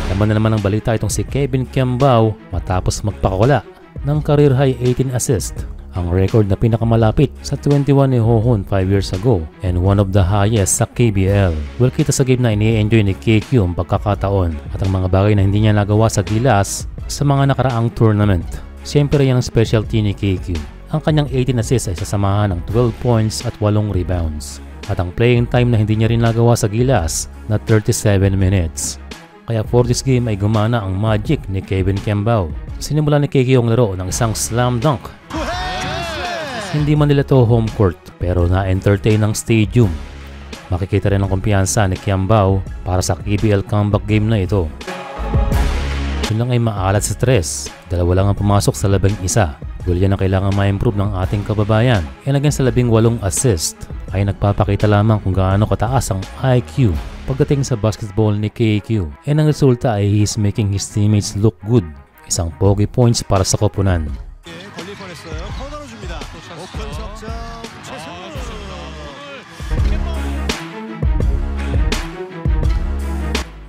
Laman na naman ng balita itong si Kevin Kembao matapos magpakawala ng career high 18 assist. Ang record na pinakamalapit sa 21 ni Hohon 5 years ago and one of the highest sa KBL. Well, kita sa game na ini-enjoy ni KQ ang pagkakataon at ang mga bagay na hindi niya nagawa sa Gilas sa mga nakaraang tournament. Siyempre yan ang specialty ni KQ. Ang kanyang 18 assists ay sasamahan ng 12 points at 8 rebounds. At ang playing time na hindi niya rin nagawa sa Gilas na 37 minutes. Kaya for this game ay gumana ang magic ni Kevin Kembao. Sinimula ni KQ ang laro ng isang slam dunk. Hindi man nila to home court pero na-entertain ng stadium. Makikita rin ang kumpiyansa ni Kembao para sa KBL comeback game na ito. Yun lang ay maalat sa stress. Dalawa lang ang pumasok sa 11. Goal yan ang kailangan ma-improve ng ating kababayan. And again sa 18 assist ay nagpapakita lamang kung gaano kataas ang IQ pagdating sa basketball ni KQ. And ang resulta ay he's making his teammates look good. Isang pogi points para sa koponan.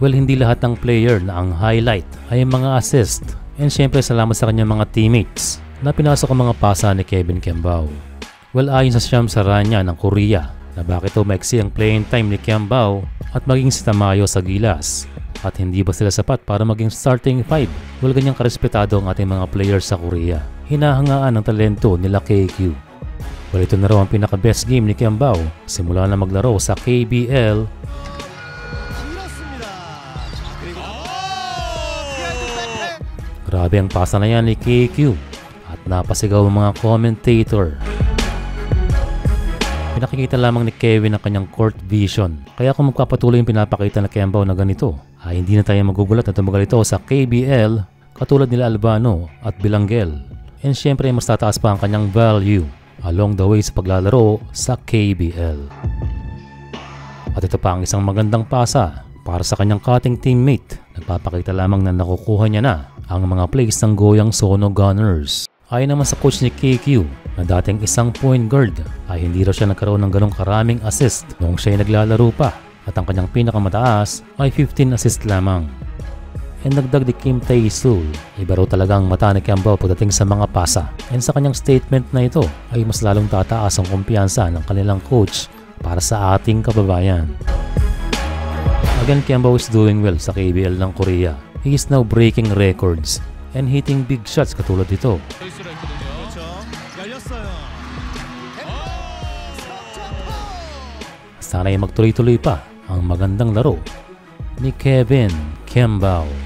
Well, hindi lahat ng player na ang highlight ay mga assist. And syempre salamat sa kanyang mga teammates na pinasok ang mga pasa ni Kevin Kembao. Well, ayon sa Sham Saranya ng Korea na bakit maiksi ang playing time ni Kembao at maging si Tamayo sa Gilas. At hindi ba sila sapat para maging starting 5? Well, ganyang karespetado ang ating mga players sa Korea. Hinahangaan ang talento nila KQ. Well, ito na raw ang pinaka-best game ni Kembao simula na maglaro sa KBL. Grabe ang pasa na yan ni KQ at napasigaw ang mga commentator. Pinakikita lamang ni Kevin ang kanyang court vision. Kaya kung magpapatuloy yung pinapakita na Kembao na ganito, ay hindi na tayo magugulat na tumagal ito sa KBL katulad nila Albano at Bilanggel. And syempre mas tataas pa ang kanyang value along the way sa paglalaro sa KBL. At ito pa ang isang magandang pasa para sa kanyang cutting teammate. Nagpapakita lamang na nakukuha niya na ang mga plays ng Goyang Sono Gunners. Ayon naman sa coach ni KQ na dating isang point guard ay hindi raw siya nagkaroon ng ganong karaming assist noong siya ay naglalaro pa at ang kanyang pinakamataas ay 15 assist lamang. And nagdag ni Kim Tae-sul, iba raw talagang mata ni Kembao pagdating sa mga pasa. And sa kanyang statement na ito ay mas lalong tataas ang kumpiyansa ng kanilang coach para sa ating kababayan. Again, Kembao is doing well sa KBL ng Korea. He is now breaking records and hitting big shots katulad ito. Sana'y magtuloy-tuloy pa ang magandang laro ni Kevin Kembao.